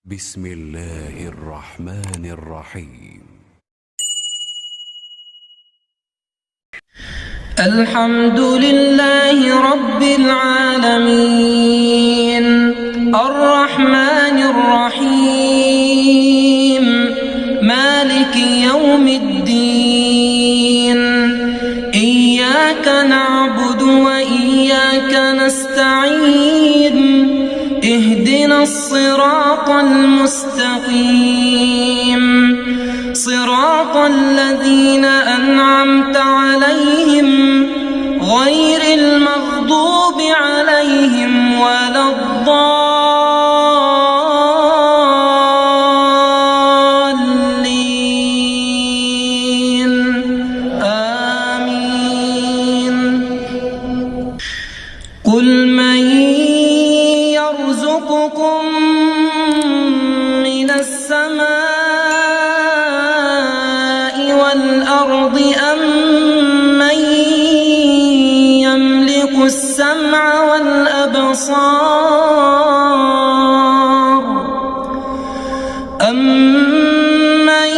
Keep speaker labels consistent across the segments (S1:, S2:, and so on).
S1: بسم الله الرحمن الرحيم.
S2: الحمد لله رب العالمين الرحمن الرحيم مالك يوم الدين إياك نعبد وإياك نستعين اهدنا الصراط المستقيم صراط الذين أنعمت عليهم غير المغضوب عليهم ولا الضالين آمين. قل من يرزقكم من السماء والأرض أم من يملك السمع والأبصار أمن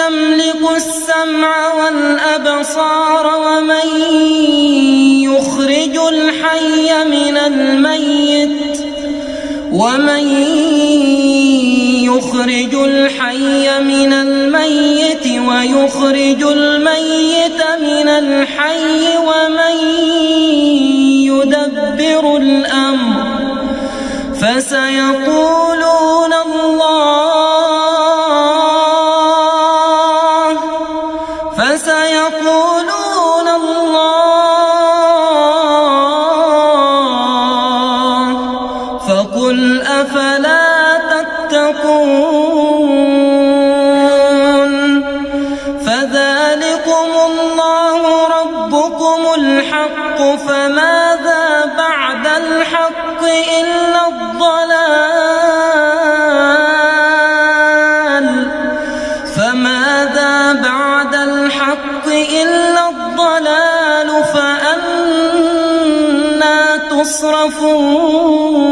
S2: يملك السمع والأبصار ومن يخرج الحي من الميت ويخرج الميت من الحي ومن يدبر الأمر فسيقولون الله فقل أفلا تتقون فذلكم الله ربكم الحق فماذا بعد الحق إلا الضلال فأنى تصرفون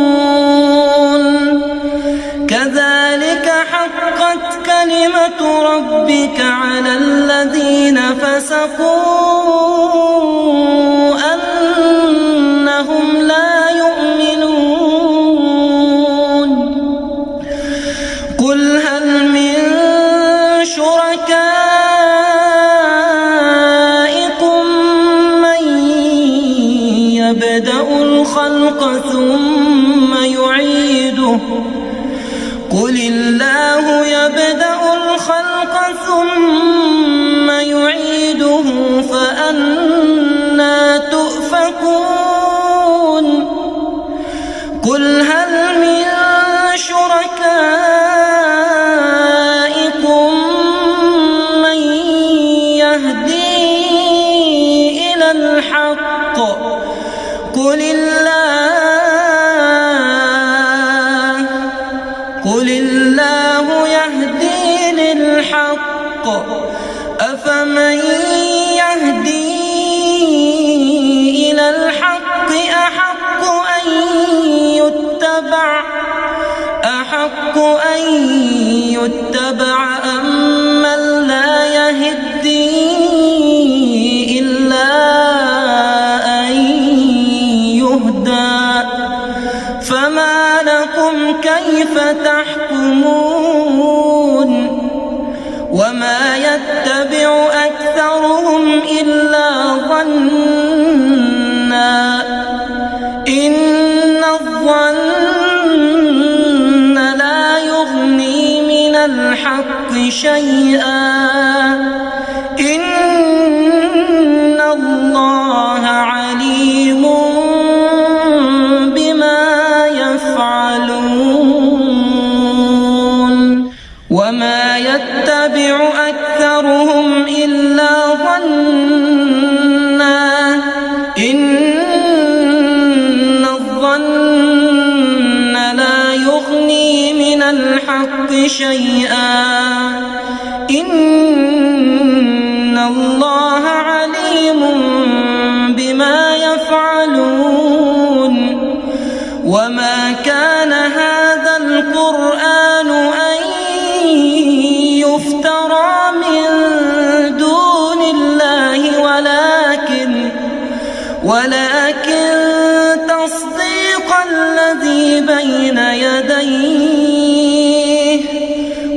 S2: كذلك حقت كلمة ربك على الذين فسقوا أنهم لا يؤمنون. قل هل من شركائكم من يبدأ الخلق ثم يعيده قل الله يبدأ الخلق ثم يعيده فأنى تؤفكون. قل هل من شركائكم من يهدي إلى الحق قل الله يهدي للحق أفمن يهدي إلى الحق أحق أن يتبع أمن لا يهدي إلا أن يهدى فما لكم كيف تحكمون. وما يتبع أكثرهم إلا ظنا إن الظن لا يغني من الحق شيئا إن الله عليم بما يفعلون. وما يتبع أكثرهم إلا ظنا إن الظن لا يغني من الحق شيئا إن الله عليم بما يفعلون. وما كان هذا القرآن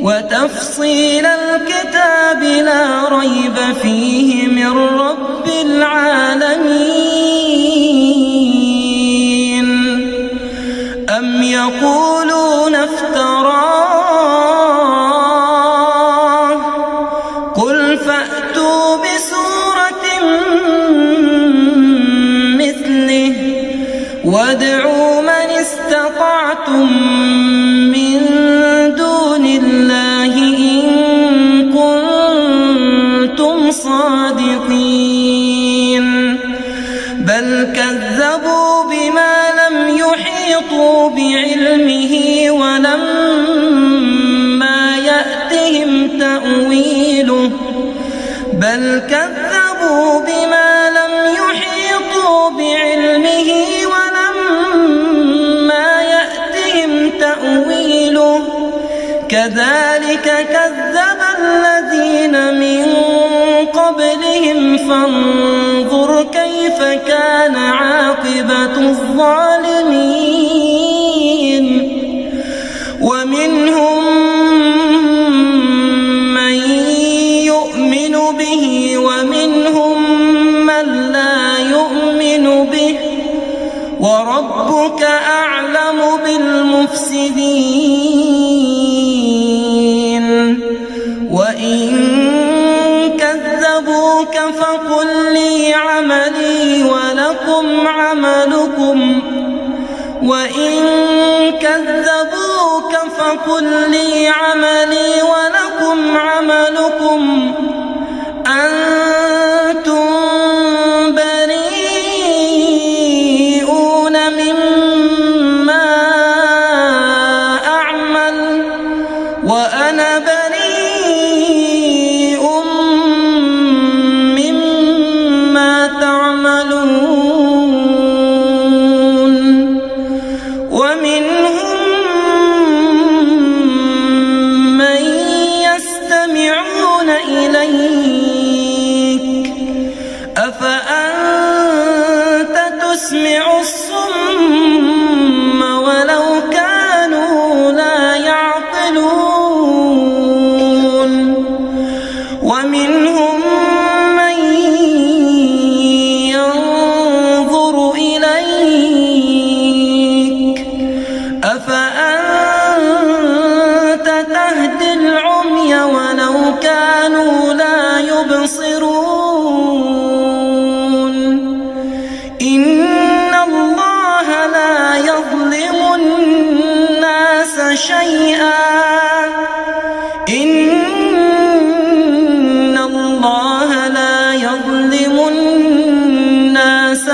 S2: وتفصيل الكتاب لا ريب فيه من رب العالمين. أم يقولون افتراه قل فأتوا بسورة مثله وادعوا من استطعتم من دون الله إن كنتم صادقين. بل كذبوا بما لم يحيطوا بعلمه ولما يأتهم تأويله كذلك كذب الذين من قبلهم فانظر كيف كان عاقبة الظالمين. ومنهم من يؤمن به ومنهم من لا يؤمن به وربك أعلم بالمفسدين. وإن كذبوك فقل لي عملي ولكم عملكم أنتم بريئون مما أعمل وأنا بريء مما تعملون. ومنهم من يستمعون إليك أفأنت تسمع الصم ولو كانوا لا يعقلون. ومنهم من ينظر إليك أفأنت تهدي العمي ولو كانوا لا يبصرون. إن الله لا يظلم الناس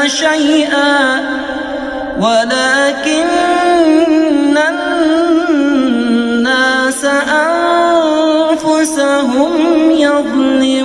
S2: شيئا ولكن الناس أنفسهم يظلمون.